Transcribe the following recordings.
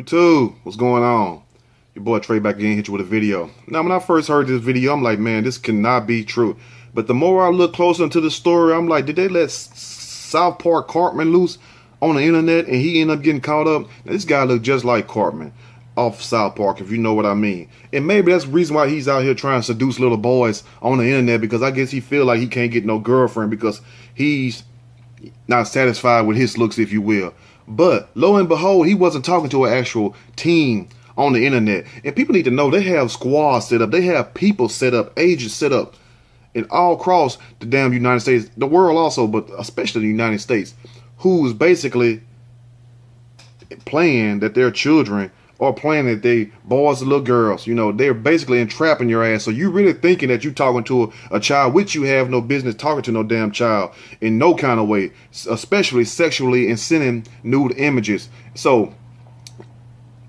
YouTube, what's going on? Your boy Trey back again, hit you with a video. Now, when I first heard this video, I'm like, man, this cannot be true. But the more I look closer into the story, I'm like, did they let South Park Cartman loose on the internet and he ended up getting caught up? Now, this guy looked just like Cartman off South Park, if you know what I mean. And maybe that's the reason why he's out here trying to seduce little boys on the internet, because I guess he feel like he can't get no girlfriend because he's not satisfied with his looks, if you will. But lo and behold, he wasn't talking to an actual team on the internet. And people need to know they have squads set up. They have people set up, agents set up, and all across the damn United States, the world also, but especially the United States, who's basically playing that their children or playing that they boys and little girls. You know, they're basically entrapping your ass. So you really thinking that you talking to a child, which you have no business talking to no damn child in no kind of way, especially sexually, and sending nude images. So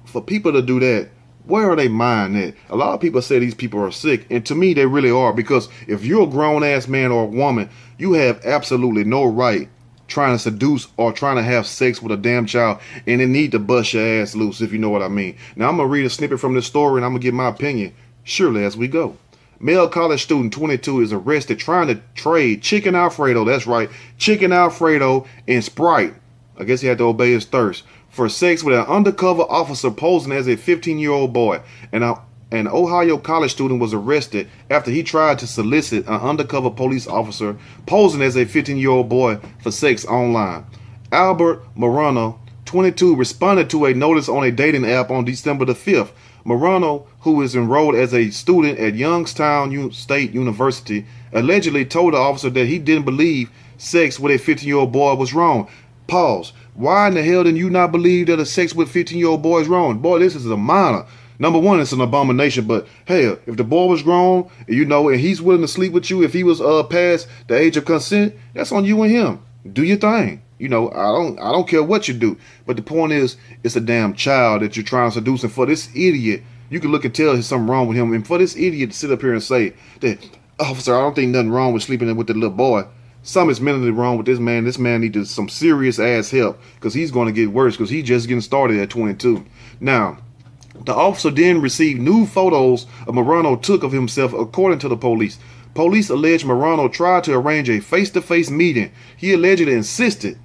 for people to do that, where are they mind at? A lot of people say these people are sick, and to me they really are, because if you're a grown ass man or a woman, you have absolutely no right trying to seduce or trying to have sex with a damn child, and they need to bust your ass loose, if you know what I mean. Now I'm gonna read a snippet from this story and I'm gonna give my opinion surely as we go. Male college student 22 is arrested trying to trade chicken Alfredo, that's right, chicken Alfredo and Sprite, I guess he had to obey his thirst, for sex with an undercover officer posing as a 15-year-old boy. An Ohio college student was arrested after he tried to solicit an undercover police officer posing as a 15-year-old boy for sex online. Albert Morano, 22, responded to a notice on a dating app on December the 5th. Morano, who is enrolled as a student at Youngstown State University, allegedly told the officer that he didn't believe sex with a 15-year-old boy was wrong. Pause. Why in the hell did you not believe that a sex with 15-year-old boy is wrong? Boy, this is a minor. Number one, it's an abomination, but hell, if the boy was grown, you know, and he's willing to sleep with you, if he was past the age of consent, that's on you and him. Do your thing. You know, I don't care what you do. But the point is, it's a damn child that you're trying to seduce, and for this idiot, you can look and tell there's something wrong with him. And for this idiot to sit up here and say that, officer, I don't think nothing wrong with sleeping with the little boy. Something is mentally wrong with this man. This man needs some serious ass help, because he's going to get worse, because he's just getting started at 22. Now, the officer then received new photos of Morano took of himself, according to the police. Police allege Morano tried to arrange a face-to-face meeting. He allegedly insisted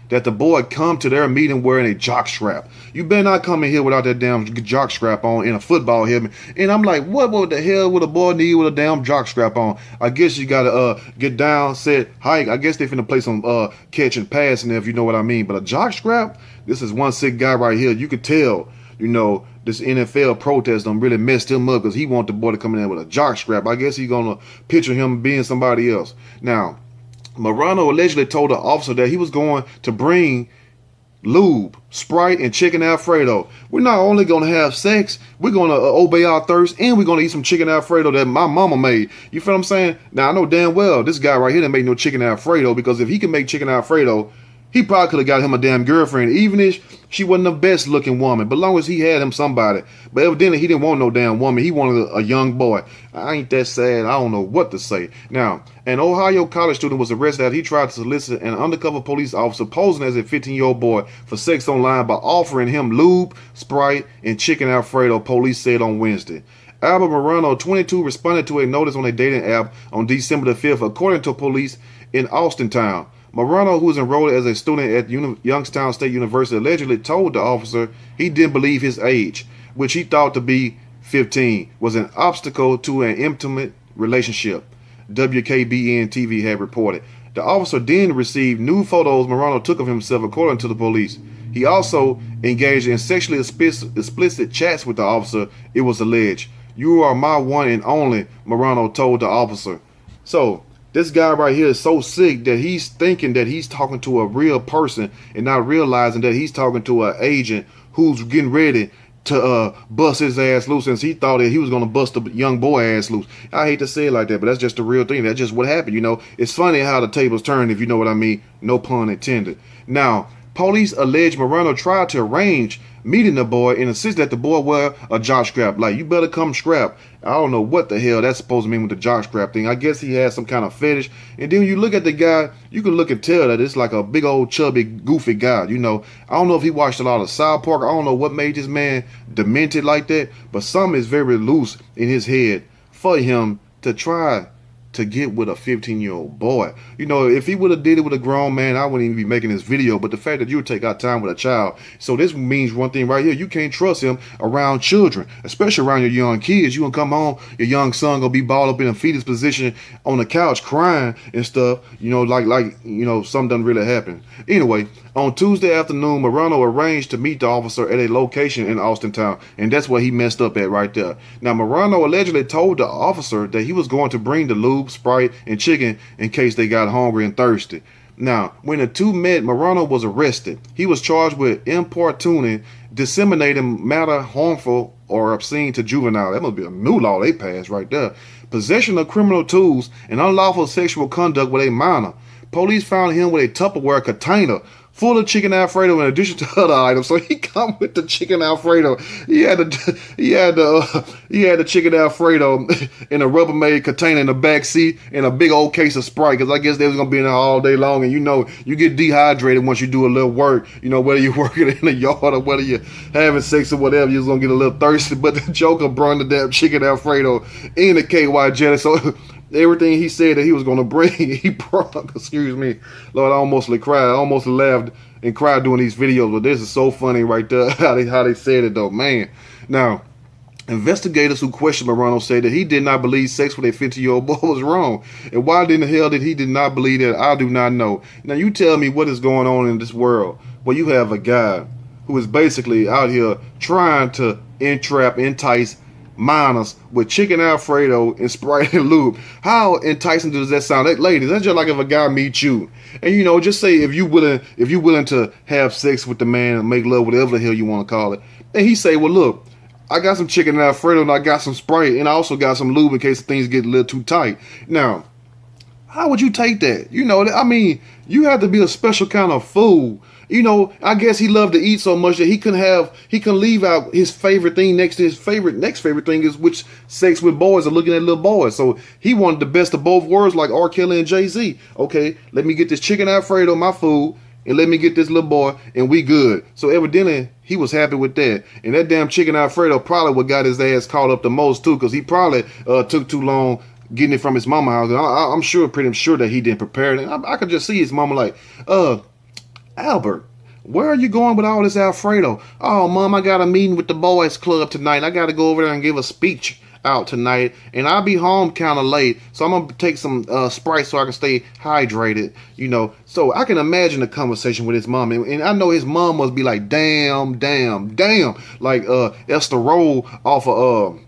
that the boy come to their meeting wearing a jock strap. You better not come in here without that damn jock strap on in a football helmet. And I'm like, what the hell would a boy need with a damn jock strap on? I guess you gotta get down, set, hike. I guess they finna play some catch and pass in there, if you know what I mean. But a jock strap? This is one sick guy right here. You could tell, you know, this NFL protest done really messed him up, because he want the boy to come in there with a jock strap. I guess he's gonna picture him being somebody else. Now, Morano allegedly told the officer that he was going to bring lube, Sprite, and chicken Alfredo. We're not only going to have sex, we're going to obey our thirst, and we're going to eat some chicken Alfredo that my mama made. You feel what I'm saying? Now, I know damn well this guy right here didn't make no chicken Alfredo, because if he can make chicken Alfredo, he probably could have got him a damn girlfriend, even if she wasn't the best looking woman, but long as he had him somebody. But evidently he didn't want no damn woman. He wanted a young boy. I ain't that sad. I don't know what to say. Now, an Ohio college student was arrested after he tried to solicit an undercover police officer posing as a 15-year-old boy for sex online by offering him lube, Sprite, and chicken Alfredo, police said on Wednesday. Albert Morano, 22, responded to a notice on a dating app on December the 5th, according to police in Austintown. Morano, who was enrolled as a student at Youngstown State University, allegedly told the officer he didn't believe his age, which he thought to be 15, was an obstacle to an intimate relationship, WKBN-TV had reported. The officer then received new photos Morano took of himself, according to the police. He also engaged in sexually explicit chats with the officer, it was alleged. You are my one and only, Morano told the officer. So, this guy right here is so sick that he's thinking that he's talking to a real person and not realizing that he's talking to an agent who's getting ready to bust his ass loose, since he thought that he was going to bust a young boy ass loose. I hate to say it like that, but that's just the real thing. That's just what happened, you know. It's funny how the tables turn, if you know what I mean. No pun intended. Now, police allege Morano tried to arrange meeting the boy and insisted that the boy wear a jock strap. Like, you better come strap. I don't know what the hell that's supposed to mean with the jock strap thing. I guess he has some kind of fetish. And then when you look at the guy, you can look and tell that it's like a big old chubby, goofy guy. You know, I don't know if he watched a lot of South Park. I don't know what made this man demented like that. But something is very loose in his head for him to try to get with a 15-year-old boy. You know, if he would have did it with a grown man, I wouldn't even be making this video. But the fact that you would take out time with a child, so this means one thing right here: you can't trust him around children, especially around your young kids. You gonna come home, your young son gonna be balled up in a fetus position on the couch crying and stuff. You know, like you know, something doesn't really happen. Anyway, on Tuesday afternoon, Morano arranged to meet the officer at a location in Austintown, and that's where he messed up at right there. Now, Morano allegedly told the officer that he was going to bring the lube, Sprite, and chicken in case they got hungry and thirsty. Now, when the two met, Morano was arrested. He was charged with importuning, disseminating matter harmful or obscene to juvenile. That must be a new law they passed right there. Possession of criminal tools and unlawful sexual conduct with a minor. Police found him with a Tupperware container full of chicken Alfredo in addition to other items. So he come with the chicken Alfredo. He had the chicken Alfredo in a Rubbermaid container in the back seat and a big old case of Sprite, because I guess they was gonna be in there all day long. And you know, you get dehydrated once you do a little work. You know, whether you're working in the yard or whether you're having sex or whatever, you're gonna get a little thirsty. But the Joker brought the damn chicken Alfredo in the KY jelly. So everything he said that he was going to bring, he brought. Excuse me, Lord, I almost cried. I almost laughed and cried doing these videos. But this is so funny right there, how they said it though, man. Now, investigators who questioned Morano said that he did not believe sex with a 15-year-old boy was wrong. And why in the hell did he not believe that? I do not know. Now, you tell me what is going on in this world where you have a guy who is basically out here trying to entice minors with chicken Alfredo and Sprite and lube. How enticing does that sound? Ladies, that's just like if a guy meets you and, you know, just say if you willing to have sex with the man and make love, whatever the hell you want to call it, and he say, well, look, I got some chicken Alfredo and I got some Sprite and I also got some lube in case things get a little too tight. Now, how would you take that? You know, I mean, you have to be a special kind of fool. You know, I guess he loved to eat so much that he can leave out his favorite thing next to his next favorite thing is which sex with boys or looking at little boys. So he wanted the best of both worlds, like R. Kelly and Jay-Z. Okay, let me get this chicken Alfredo, my food, and let me get this little boy, and we good. So evidently, he was happy with that. And that damn chicken Alfredo probably what got his ass caught up the most too, because he probably took too long getting it from his mama house. And I'm pretty sure that he didn't prepare it. And I could just see his mama like, Albert, where are you going with all this Alfredo? Oh, Mom, I got a meeting with the boys club tonight. I got to go over there and give a speech out tonight, and I'll be home kind of late, so I'm gonna take some Sprite so I can stay hydrated, you know. So I can imagine the conversation with his mom, and I know his mom must be like, damn, like Esther Roll off of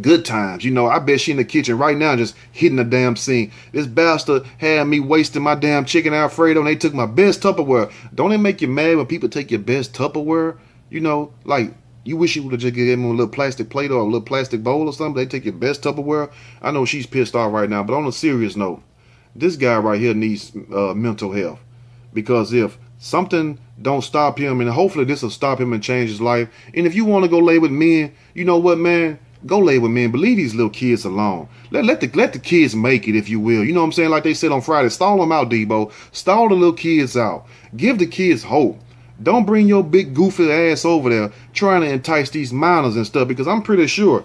Good Times. You know, I bet she in the kitchen right now just hitting the damn scene. This bastard had me wasting my damn chicken Alfredo, and they took my best Tupperware. Don't it make you mad when people take your best Tupperware? You know, like, you wish you would have just gave him a little plastic plate or a little plastic bowl or something. They take your best Tupperware. I know she's pissed off right now, but on a serious note, this guy right here needs mental health, because if something don't stop him, and hopefully this will stop him and change his life. And if you want to go lay with men, you know what, man? Go lay with men, but leave these little kids alone. Let the kids make it, if you will. You know what I'm saying? Like they said on Friday, stall them out, Debo. Stall the little kids out. Give the kids hope. Don't bring your big goofy ass over there trying to entice these minors and stuff, because I'm pretty sure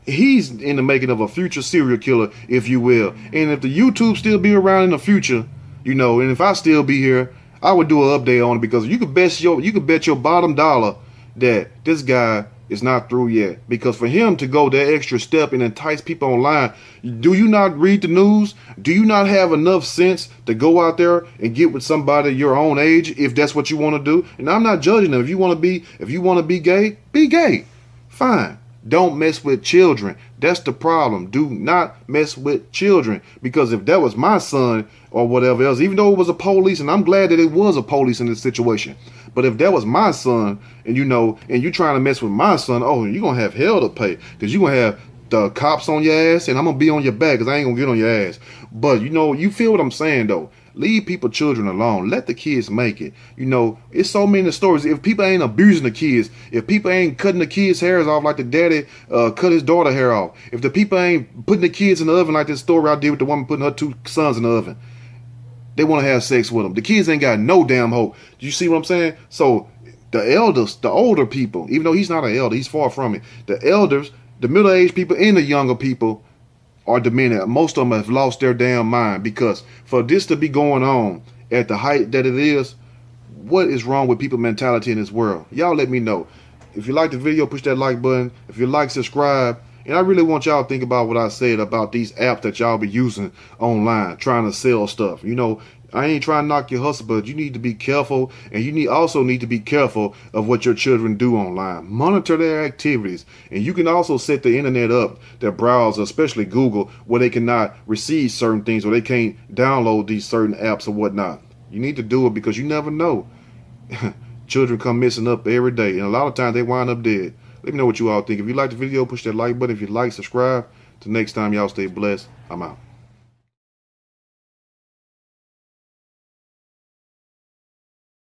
he's in the making of a future serial killer, if you will. And if the YouTube still be around in the future, you know, and if I still be here, I would do an update on it, because you could bet your bottom dollar that this guy is not through yet. Because for him to go that extra step and entice people online, do you not read the news? Do you not have enough sense to go out there and get with somebody your own age, if that's what you want to do? And I'm not judging them. If you want to be gay, be gay. Fine. Don't mess with children. That's the problem. Do not mess with children. Because if that was my son or whatever else, even though it was a police, and I'm glad that it was a police in this situation, but if that was my son, and you know, and you trying to mess with my son, oh, you're going to have hell to pay. Because you're going to have the cops on your ass, and I'm going to be on your back, because I ain't going to get on your ass. But, you know, you feel what I'm saying, though. Leave people children alone. Let the kids make it. You know, it's so many stories. If people ain't abusing the kids, if people ain't cutting the kids' hairs off like the daddy cut his daughter hair off, if the people ain't putting the kids in the oven like this story I did with the woman putting her 2 sons in the oven, they want to have sex with them. The kids ain't got no damn hope. You see what I'm saying? So the elders, the older people, even though he's not an elder, he's far from it. The elders, the middle-aged people, and the younger people are demented. Most of them have lost their damn mind, because for this to be going on at the height that it is, what is wrong with people mentality in this world? Y'all let me know. If you like the video, push that like button. If you like, subscribe. And I really want y'all to think about what I said about these apps that y'all be using online, trying to sell stuff. You know, I ain't trying to knock your hustle, but you need to be careful, and you also need to be careful of what your children do online. Monitor their activities, and you can also set the internet up, their browser, especially Google, where they cannot receive certain things, or they can't download these certain apps or whatnot. You need to do it, because you never know. Children come messing up every day, and a lot of times they wind up dead. Let me know what you all think. If you like the video, push that like button. If you like, subscribe. Till next time, y'all stay blessed. I'm out.